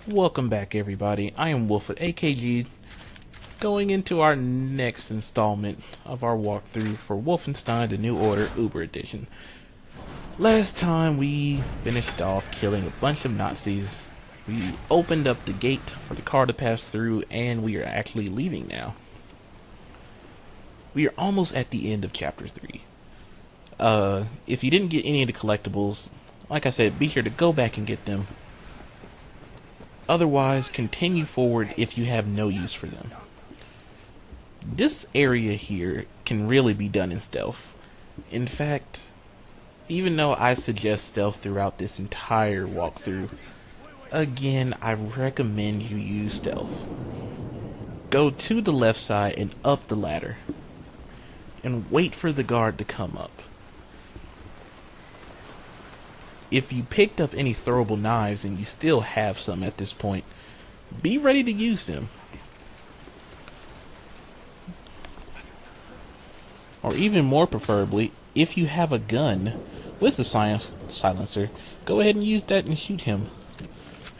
Welcome back, everybody. I am Wolf at AKG, going into our next installment of our walkthrough for Wolfenstein: The New Order Uber Edition. Last time we finished off killing a bunch of Nazis. We opened up the gate for the car to pass through, and we are actually leaving now. We are almost at the end of Chapter 3. If you didn't get any of the collectibles, like I said, be sure to go back and get them. Otherwise, continue forward if you have no use for them. This area here can really be done in stealth. In fact, even though I suggest stealth throughout this entire walkthrough, again, I recommend you use stealth. Go to the left side and up the ladder, and wait for the guard to come up. If you picked up any throwable knives and you still have some at this point, be ready to use them. Or even more preferably, if you have a gun with a silencer, go ahead and use that and shoot him.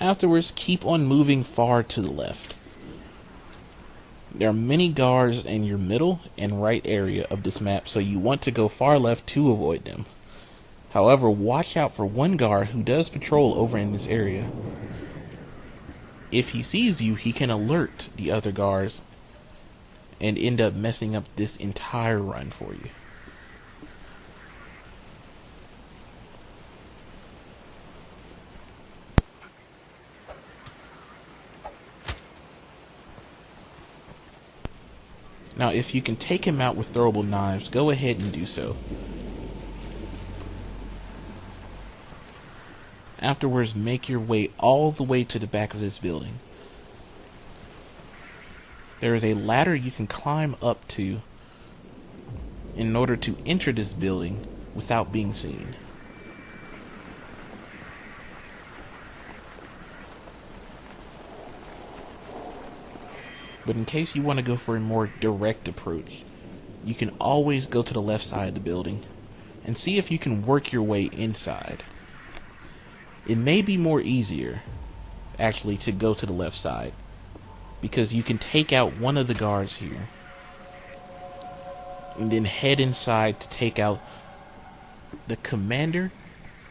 Afterwards, keep on moving far to the left. There are many guards in your middle and right area of this map, so you want to go far left to avoid them. However, watch out for one guard who does patrol over in this area. If he sees you, he can alert the other guards and end up messing up this entire run for you. Now, if you can take him out with throwable knives, go ahead and do so. Afterwards, make your way all the way to the back of this building. There is a ladder you can climb up to in order to enter this building without being seen. But in case you want to go for a more direct approach, you can always go to the left side of the building and see if you can work your way inside. It may be more easier, actually, to go to the left side, because you can take out one of the guards here, and then head inside to take out the commander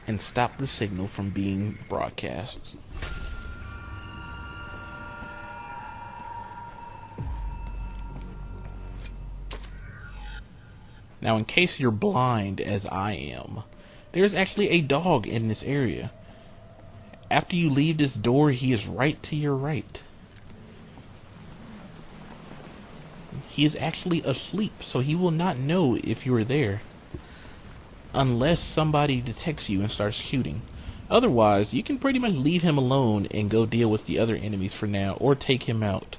and stop the signal from being broadcast. Now, in case you're blind, as I am, there's actually a dog in this area. After you leave this door, he is right to your right. He is actually asleep, so he will not know if you are there, unless somebody detects you and starts shooting. Otherwise, you can pretty much leave him alone and go deal with the other enemies for now, or take him out.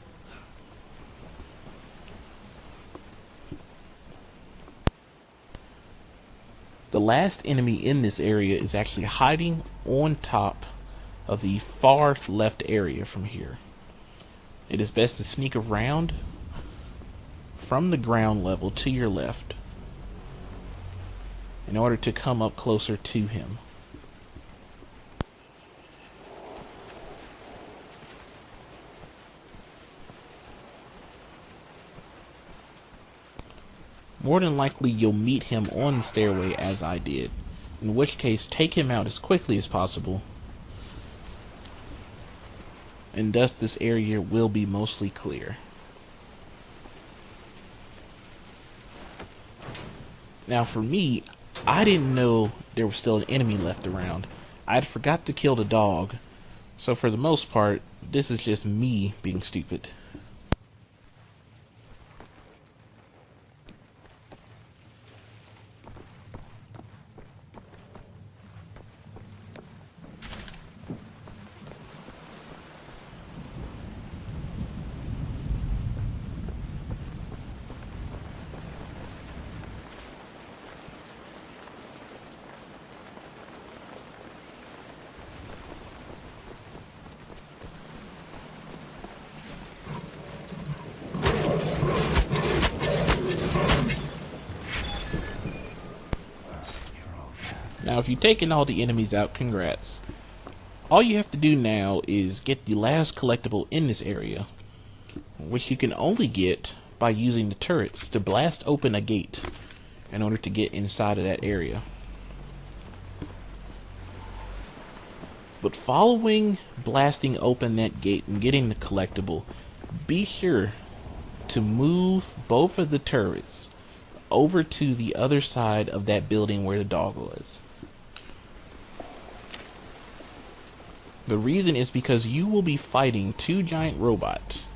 The last enemy in this area is actually hiding on top of the far left area from here. It is best to sneak around from the ground level to your left in order to come up closer to him. More than likely you'll meet him on the stairway as I did, in which case take him out as quickly as possible, and thus this area will be mostly clear. Now for me, I didn't know there was still an enemy left around. I had forgot to kill the dog, so for the most part, this is just me being stupid. Now, if you've taken all the enemies out, congrats. All you have to do now is get the last collectible in this area, which you can only get by using the turrets to blast open a gate in order to get inside of that area. But following blasting open that gate and getting the collectible, be sure to move both of the turrets over to the other side of that building where the dog was. The reason is because you will be fighting two giant robots.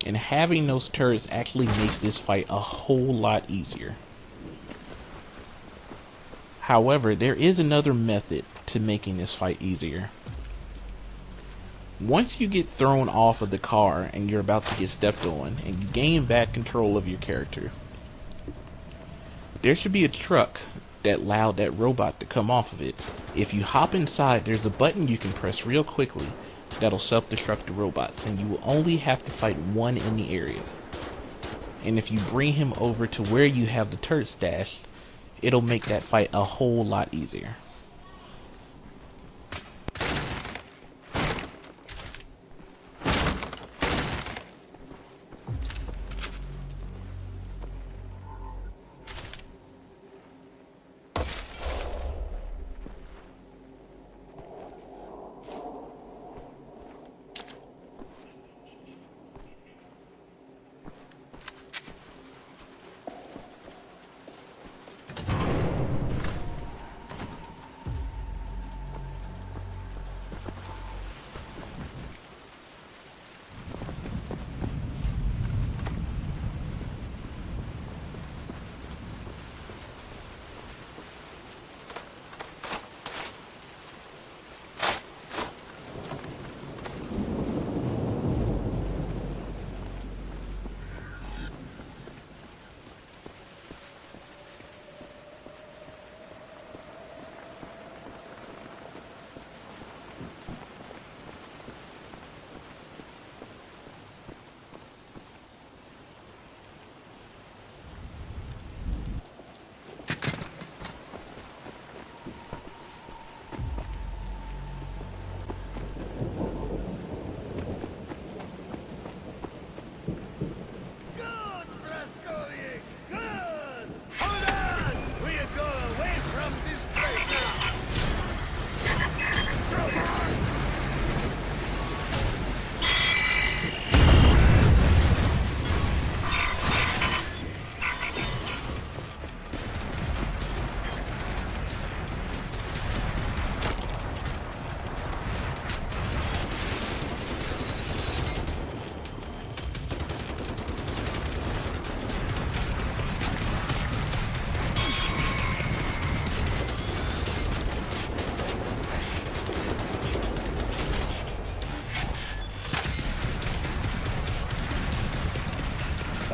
And having those turrets actually makes this fight a whole lot easier. However, there is another method to making this fight easier. Once you get thrown off of the car and you're about to get stepped on and you gain back control of your character, there should be a truck that allowed that robot to come off of it. If you hop inside, there's a button you can press real quickly that'll self-destruct the robots, and you will only have to fight one in the area. And if you bring him over to where you have the turret stashed, it'll make that fight a whole lot easier.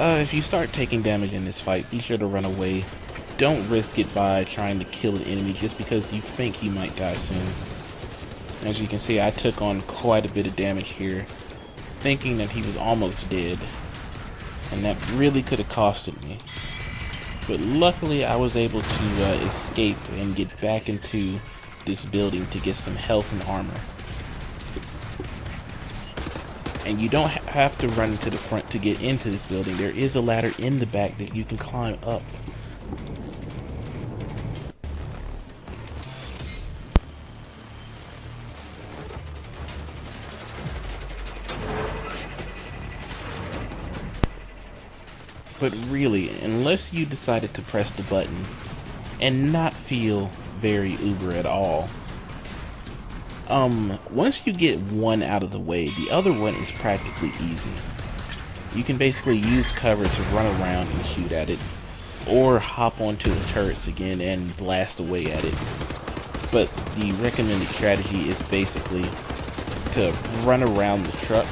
If you start taking damage in this fight, be sure to run away. Don't risk it by trying to kill an enemy just because you think he might die soon. As you can see, I took on quite a bit of damage here, thinking that he was almost dead, and that really could have costed me. But luckily I was able to escape and get back into this building to get some health and armor. And you don't have to run to the front to get into this building. There is a ladder in the back that you can climb up. But really, unless you decided to press the button and not feel very uber at all, once you get one out of the way, the other one is practically easy. You can basically use cover to run around and shoot at it, or hop onto the turrets again and blast away at it. But the recommended strategy is basically to run around the truck,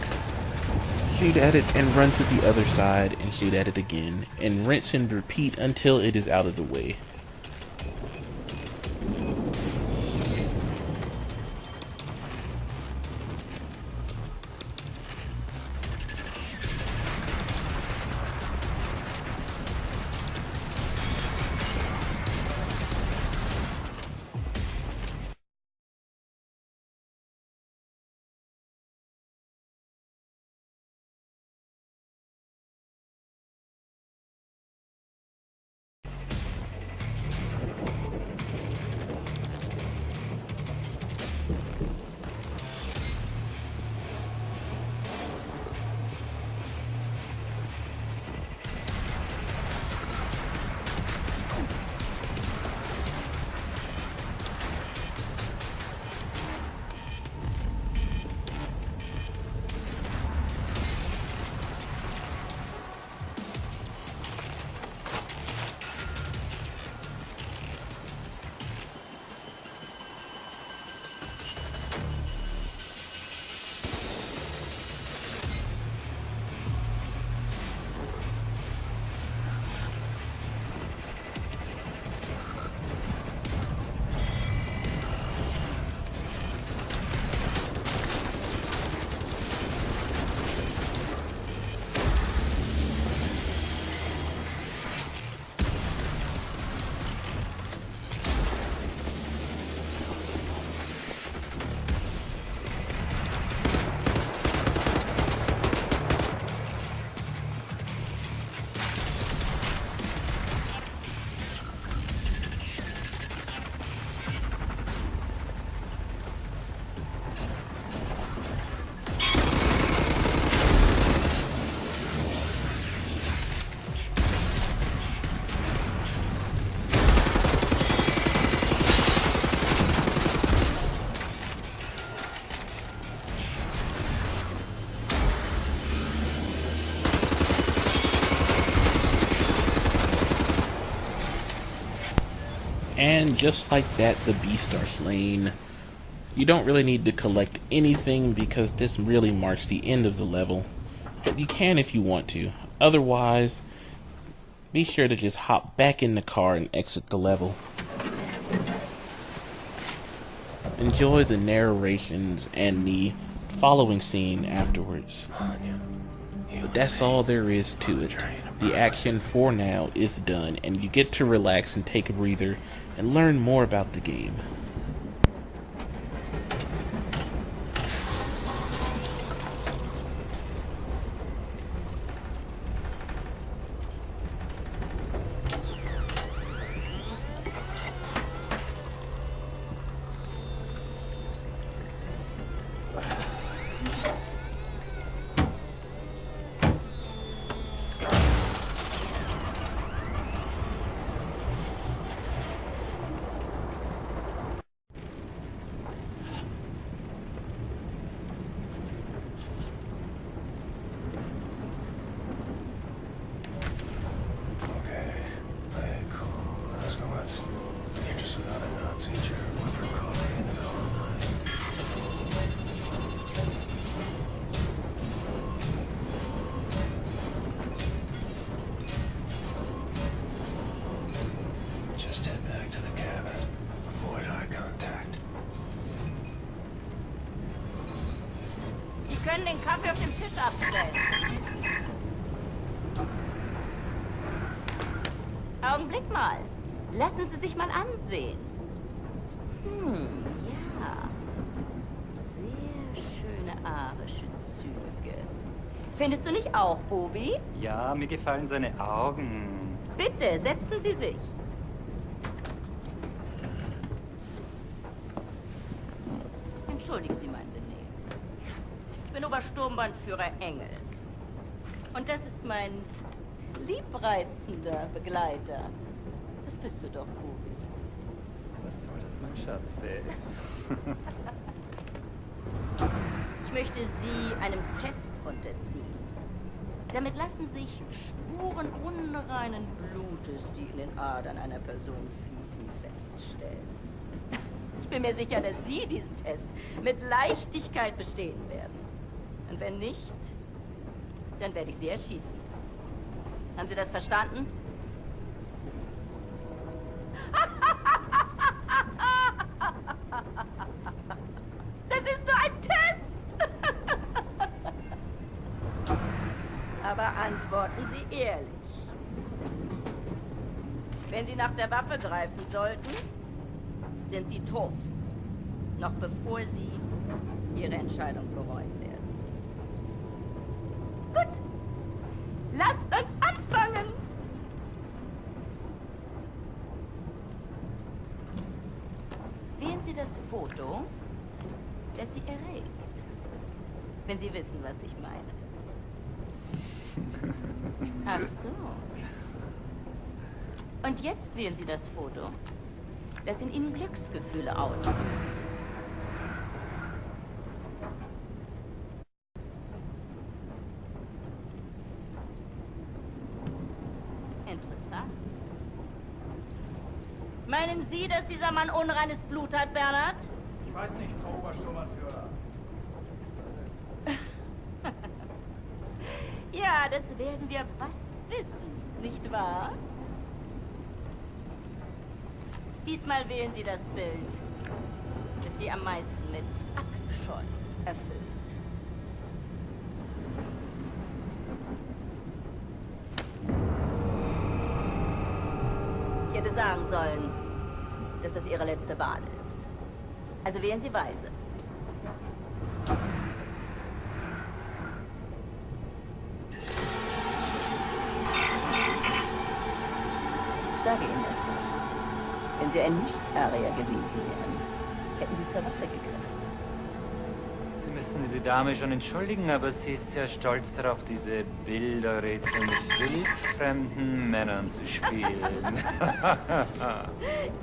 shoot at it, and run to the other side and shoot at it again, and rinse and repeat until it is out of the way. And just like that, the beasts are slain. You don't really need to collect anything because this really marks the end of the level. But you can if you want to. Otherwise, be sure to just hop back in the car and exit the level. Enjoy the narrations and the following scene afterwards. But that's all there is to it. The action for now is done, and you get to relax and take a breather and learn more about the game. Sie können den Kaffee auf dem Tisch abstellen. Augenblick mal. Lassen Sie sich mal ansehen. Ja. Sehr schöne arische Züge. Findest du nicht auch, Bobi? Ja, mir gefallen seine Augen. Bitte, setzen Sie sich. Entschuldigen Sie mein Benehmen. Ich bin Obersturmbannführer Engel. Und das ist mein liebreizender Begleiter. Das bist du doch, Bobi. Was soll das, mein Schatz? Ich möchte Sie einem Test unterziehen. Damit lassen sich Spuren unreinen Blutes, die in den Adern einer Person fließen, feststellen. Ich bin mir sicher, dass Sie diesen Test mit Leichtigkeit bestehen werden. Und wenn nicht, dann werde ich Sie erschießen. Haben Sie das verstanden? Das ist nur ein Test! Aber antworten Sie ehrlich. Wenn Sie nach der Waffe greifen sollten, sind Sie tot. Noch bevor Sie Ihre Entscheidung bereuen werden. Gut. Lasst uns anfangen! Wählen Sie das Foto, das Sie erregt. Wenn Sie wissen, was ich meine. Ach so. Und jetzt wählen Sie das Foto, das in Ihnen Glücksgefühle auslöst. Interessant. Meinen Sie, dass dieser Mann unreines Blut hat, Bernhard? Ich weiß nicht, Frau Obersturmbannführer. Ja, das werden wir bald wissen, nicht wahr? Diesmal wählen Sie das Bild, das Sie am meisten mit Abscheu erfüllt. Ich hätte sagen sollen, dass das Ihre letzte Wahl ist. Also wählen Sie weise. Ich sage Ihnen etwas. Wenn Sie ein Nicht-Arier gewesen wären, hätten Sie zur Waffe gegriffen. Sie müssen diese Dame schon entschuldigen, aber sie ist sehr stolz darauf, diese Bilderrätsel mit wildfremden Männern zu spielen.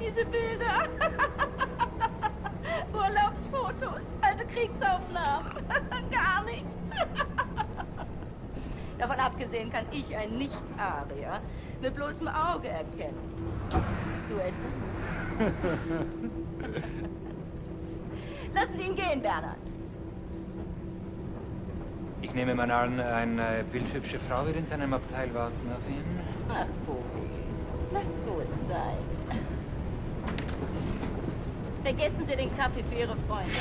Diese Bilder. Urlaubsfotos, alte Kriegsaufnahmen. Gar nichts. Davon abgesehen kann ich, ein Nicht-Arier, mit bloßem Auge erkennen. Du etwa? Lassen Sie ihn gehen, Bernhard. Ich nehme mal an, eine bildhübsche Frau wird in seinem Abteil warten auf ihn. Ach, Bobby, lass gut sein. Vergessen Sie den Kaffee für Ihre Freunde.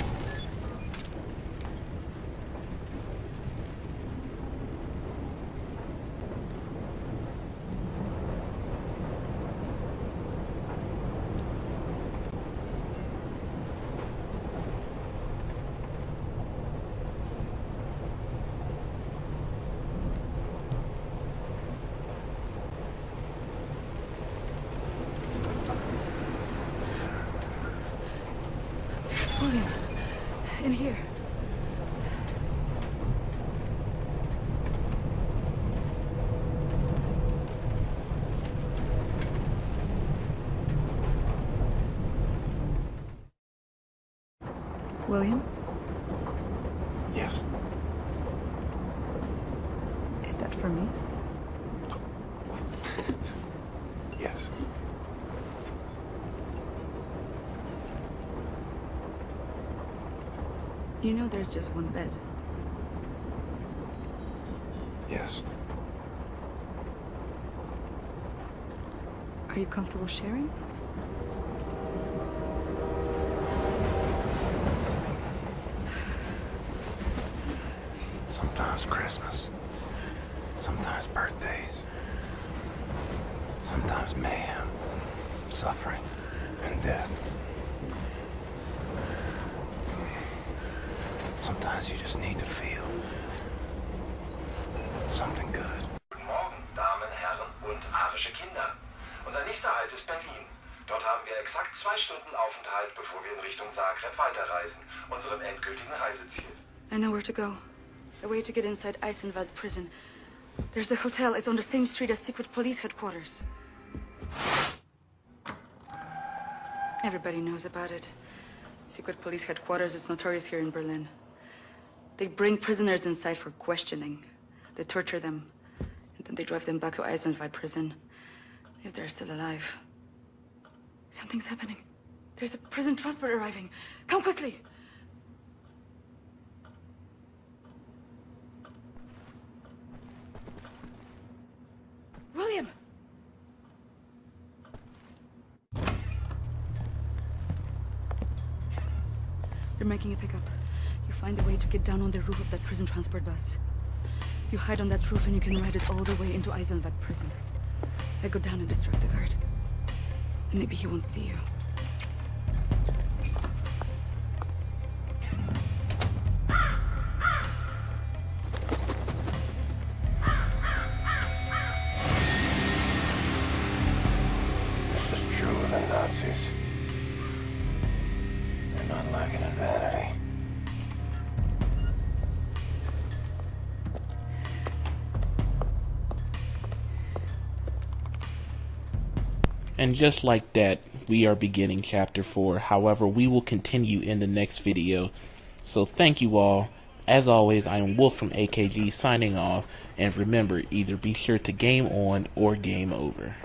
William, in here. William, Yes. is that for me? Yes. You know there's just one bed. Yes. Are you comfortable sharing? Sometimes Christmas. Sometimes birthdays. Sometimes mayhem, suffering, and death. Sometimes you just need to feel something good. Guten Morgen, Damen, Herren und arische Kinder. Unser nächster Halt ist Berlin. Dort haben wir exakt 2 Stunden Aufenthalt, bevor wir in Richtung Zagreb weiterreisen, unserem endgültigen Reiseziel. I know where to go. A way to get inside Eisenwald prison. There's a hotel. It's on the same street as secret police headquarters. Everybody knows about it. Secret police headquarters is notorious here in Berlin. They bring prisoners inside for questioning. They torture them, and then they drive them back to Eisenwald prison, if they're still alive. Something's happening. There's a prison transport arriving. Come quickly! William! They're making a pickup. You find a way to get down on the roof of that prison transport bus. You hide on that roof and you can ride it all the way into Eisenwald prison. I go down and distract the guard. And maybe he won't see you. This is true of the Nazis. They're not lacking in vanity. And just like that, we are beginning chapter 4. However, we will continue in the next video. So thank you all. As always, I am Wolf from AKG signing off. And remember, either be sure to game on or game over.